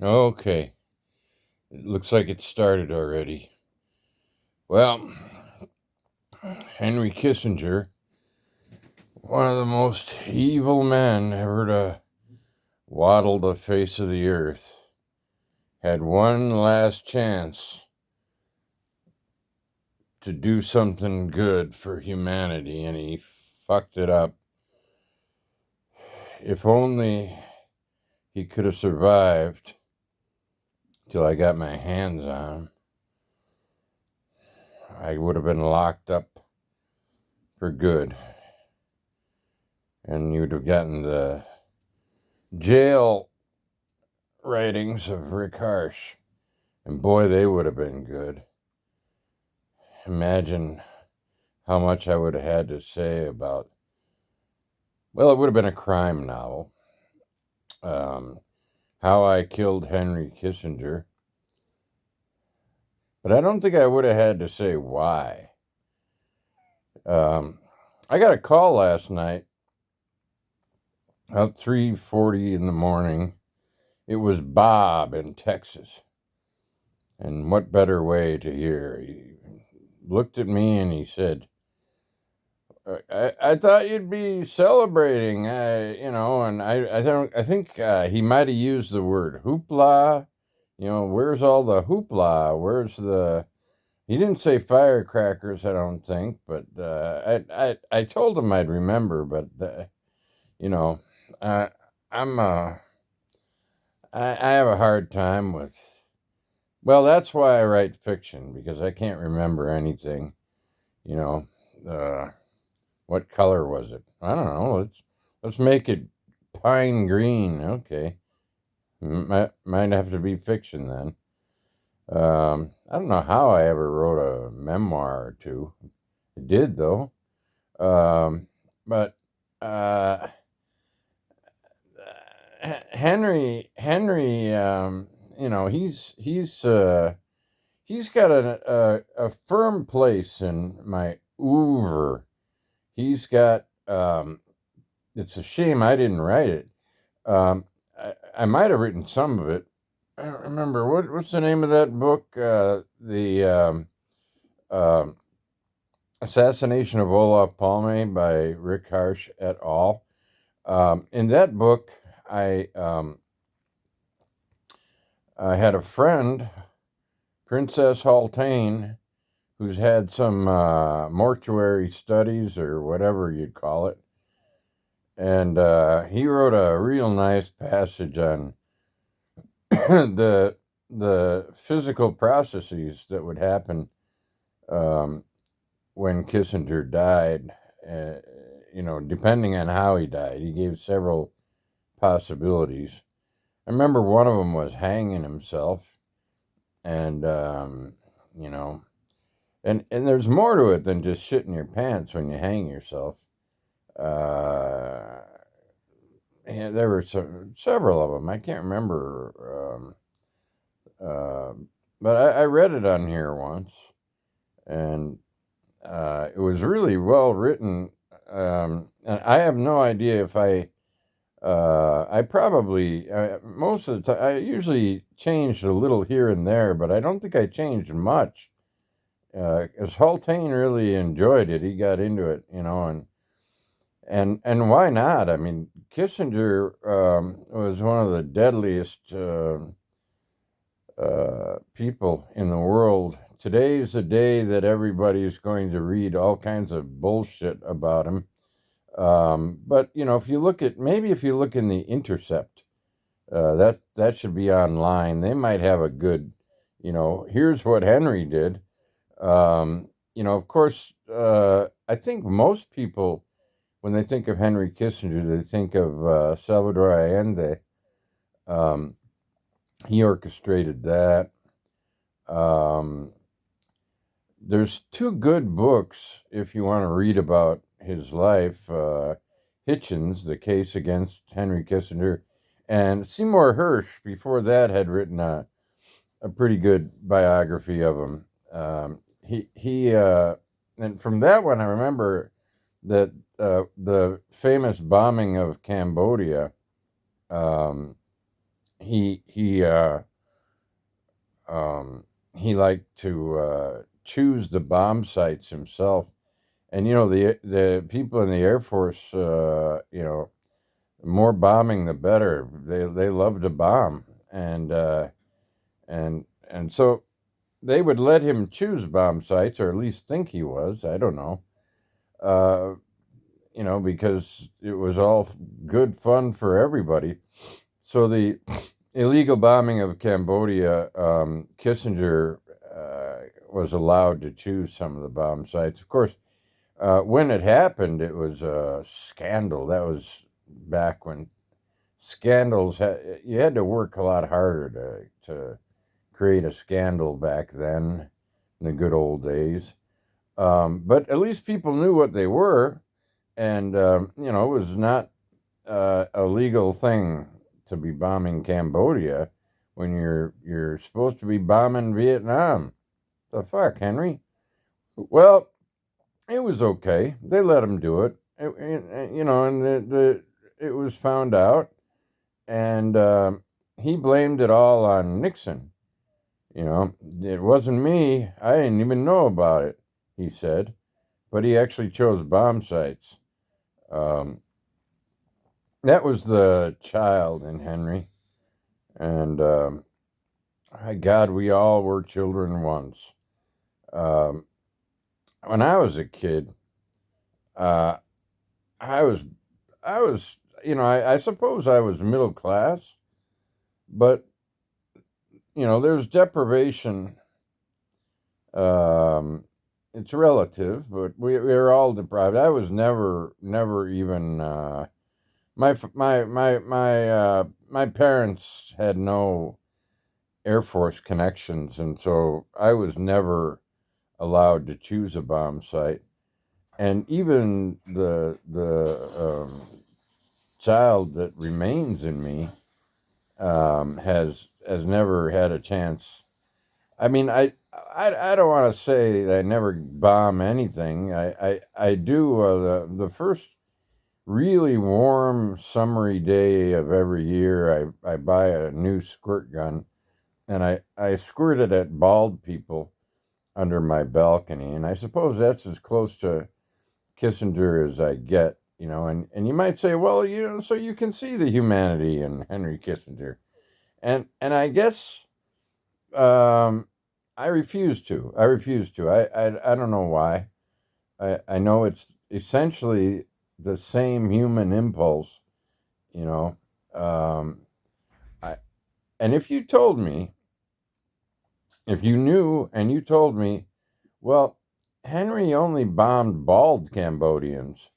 Okay, it looks like it started already. Well, Henry Kissinger, one of the most evil men ever to waddle the face of the earth, had one last chance to do something good for humanity, and he fucked it up. If only he could have survived till I got my hands on him, I would have been locked up for good. And you'd have gotten the jail writings of Rick Harsh. And boy, they would have been good. Imagine how much I would have had to say about, well, it would have been a crime novel. Um, how I killed Henry Kissinger. But I don't think I would have had to say why. I got a call last night at 3:40 in the morning. It was Bob in Texas. And what better way to hear? He looked at me and he said, I thought you'd be celebrating, and I think he might have used the word hoopla. Where's all the hoopla? He didn't say firecrackers, I don't think, but I told him I'd remember, but, you know, uh, I'm, I have a hard time with, well, that's why I write fiction, because I can't remember anything, you know, what color was it? I don't know. Let's make it pine green. Okay, might have to be fiction then. I don't know how I ever wrote a memoir or two. I did though. But uh, Henry, he's got a firm place in my oeuvre. He's got it's a shame I didn't write it. I might have written some of it. I don't remember what's the name of that book. The Assassination of Olaf Palme by Rick Harsh et al. In that book, I I had a friend, Princess Haltane, who's had some mortuary studies or whatever you'd call it. And he wrote a real nice passage on the physical processes that would happen um, when Kissinger died. Depending on how he died, he gave several possibilities. I remember one of them was hanging himself, and you know, and there's more to it than just shitting your pants when you hang yourself. Uh, and there were several of them. I can't remember. Uh, but I read it on here once, and it was really well written. And I have no idea if I probably, most of the time, I usually changed a little here and there, but I don't think I changed much. Because Hultane really enjoyed it. He got into it, and why not? I mean, Kissinger was one of the deadliest people in the world. Today's the day that everybody's going to read all kinds of bullshit about him. But if you look at if you look in the Intercept, that should be online. They might have a good, here's what Henry did. Of course, I think most people, when they think of Henry Kissinger, they think of Salvador Allende. He orchestrated that. Um, there's two good books if you want to read about his life. Hitchens, The Case Against Henry Kissinger, and Seymour Hersh, before that, had written a pretty good biography of him. And from that one, I remember that the famous bombing of Cambodia, um, he um, he liked to choose the bomb sites himself. And the people in the Air Force, the more bombing the better. They love to bomb, and so they would let him choose bomb sites, or at least think he was. I don't know. Uh, because it was all good fun for everybody. So the illegal bombing of Cambodia, Kissinger was allowed to choose some of the bomb sites. Of course, when it happened, it was a scandal. That was back when you had to work a lot harder to create a scandal back then, in the good old days. But at least people knew what they were, and it was not a legal thing to be bombing Cambodia when you're supposed to be bombing Vietnam. The fuck, Henry? Well, it was okay. They let him do it. And it was found out, and he blamed it all on Nixon. It wasn't me. I didn't even know about it, he said. But he actually chose bomb sites. Um, that was the child in Henry. And my God, we all were children once. Um, when I was a kid, uh, I was, I was, I suppose I was middle class, but there's deprivation. Um, it's relative, but we're all deprived. I was never even. My parents had no Air Force connections, and so I was never allowed to choose a bomb site. And even the child that remains in me has never had a chance. I mean, I don't want to say that I never bomb anything. I do. The first really warm, summery day of every year, I buy a new squirt gun, and I squirt it at bald people under my balcony. And I suppose that's as close to Kissinger as I get, and you might say, well, so you can see the humanity in Henry Kissinger. And I guess I refuse to. I don't know why. I know it's essentially the same human impulse, you know. Um, I and if you knew and you told me, well, Henry only bombed bald Cambodians,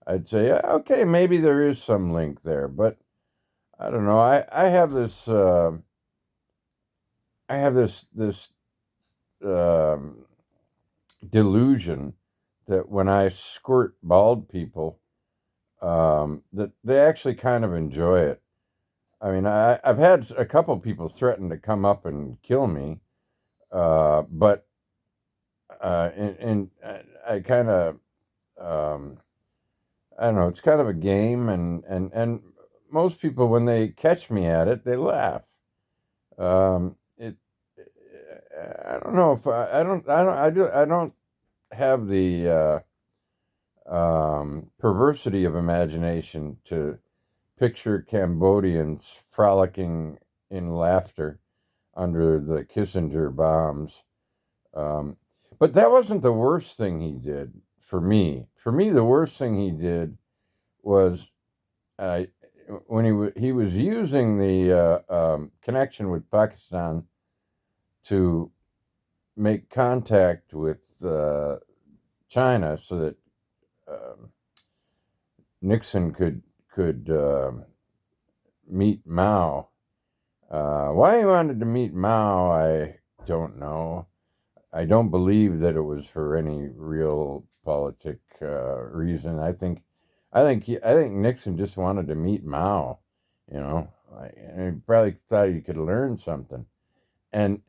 I'd say, "Yeah, okay, maybe there is some link there, but I don't know. I have this this um, delusion that when I squirt bald people, that they actually kind of enjoy it. I mean, I've had a couple people threaten to come up and kill me, but I kind of I don't know. It's kind of a game, and most people when they catch me at it, they laugh. It I don't know if I don't have the perversity of imagination to picture Cambodians frolicking in laughter under the Kissinger bombs. Um, but that wasn't the worst thing he did for me. For me, the worst thing he did was uh, when he was using the connection with Pakistan to make contact with China so that um, Nixon could meet Mao. Why he wanted to meet Mao, I don't know. I don't believe that it was for any real politic reason. I think Nixon just wanted to meet Mao. And he probably thought he could learn something. And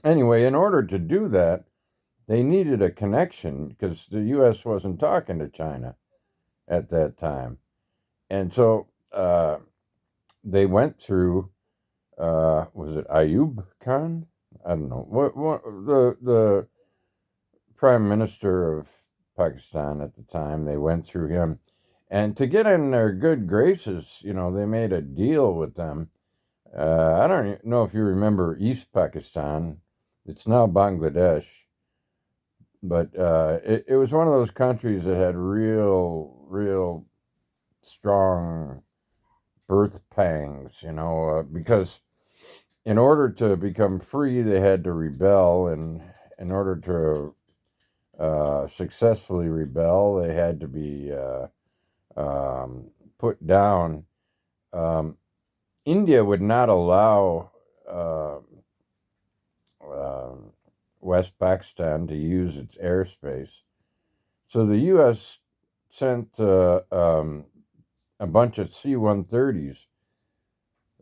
anyway, in order to do that, they needed a connection because the U.S. wasn't talking to China at that time, and so. they went through. Was it Ayub Khan? I don't know. What the prime minister of Pakistan at the time? They went through him, and to get in their good graces, they made a deal with them. I don't know if you remember East Pakistan. It's now Bangladesh, but it was one of those countries that had real strong birth pangs, because in order to become free, they had to rebel, and in order to successfully rebel, they had to be put down. Um, India would not allow uh, uh, West Pakistan to use its airspace, so the U.S. sent a bunch of C-130s.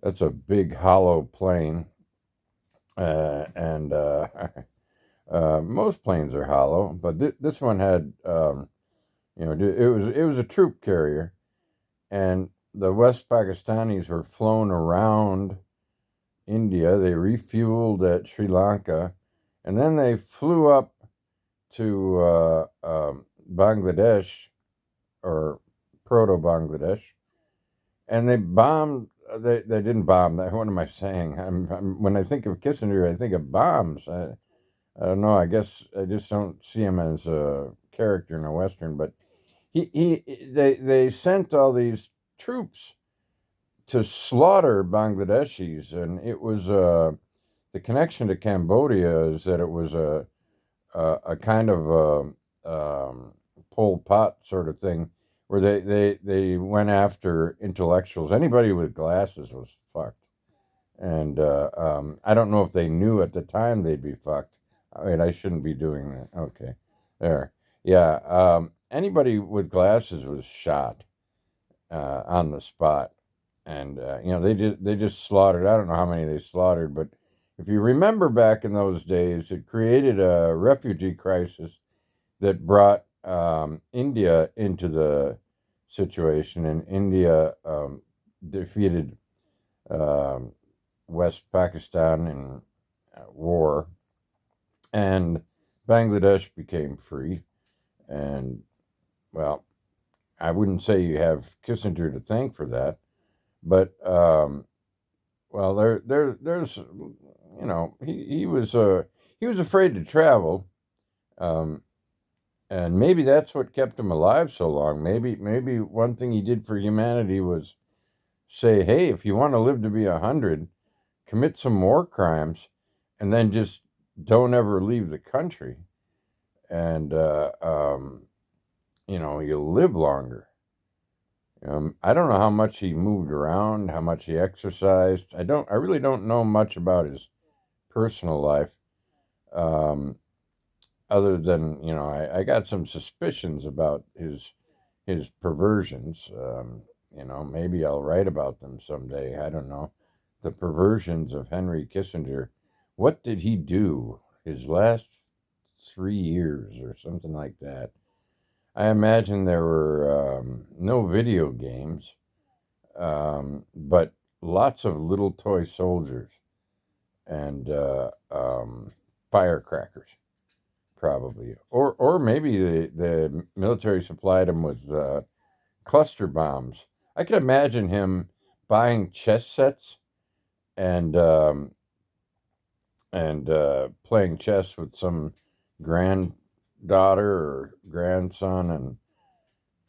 That's a big hollow plane, and most planes are hollow, but this one had, it was a troop carrier, and the West Pakistanis were flown around India. They refueled at Sri Lanka, and then they flew up to Bangladesh, or proto Bangladesh, and they bombed. They didn't bomb. What am I saying? When I think of Kissinger, I think of bombs. I don't know. I guess I just don't see him as a character in a western. But they sent all these troops to slaughter Bangladeshis, and it was the connection to Cambodia is that it was a kind of Pol Pot sort of thing, where they went after intellectuals. Anybody with glasses was fucked. And I don't know if they knew at the time they'd be fucked. Wait, I shouldn't be doing that. Okay, there. Yeah, anybody with glasses was shot on the spot, and they just slaughtered. I don't know how many they slaughtered, but if you remember back in those days, it created a refugee crisis that brought India into the situation, and India defeated um, West Pakistan in war, and Bangladesh became free. And well, I wouldn't say you have Kissinger to thank for that, but well, there's he was afraid to travel, um, and maybe that's what kept him alive so long. Maybe one thing he did for humanity was say, hey, if you want to live to be 100, commit some war crimes, and then just don't ever leave the country, and you'll live longer. I don't know how much he moved around, how much he exercised. I really don't know much about his personal life, um, other than I got some suspicions about his perversions. Maybe I'll write about them someday. I don't know. The perversions of Henry Kissinger. What did he do his last 3 years or something like that? I imagine there were no video games, but lots of little toy soldiers and firecrackers, probably. Or maybe the military supplied him with cluster bombs. I could imagine him buying chess sets and playing chess with some granddaughter or grandson,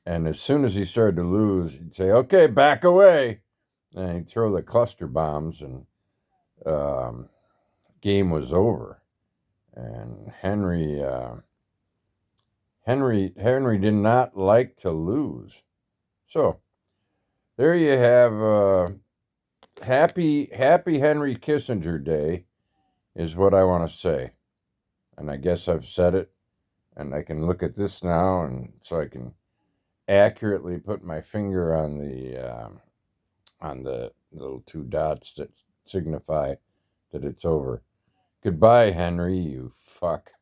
and as soon as he started to lose, he'd say, "Okay, back away," and he'd throw the cluster bombs, and um, game was over. And Henry did not like to lose. So there you have happy Henry Kissinger Day is what I want to say. And I guess I've said it, and I can look at this now, and so I can accurately put my finger on the little two dots that signify that it's over. Goodbye, Henry, you fuck.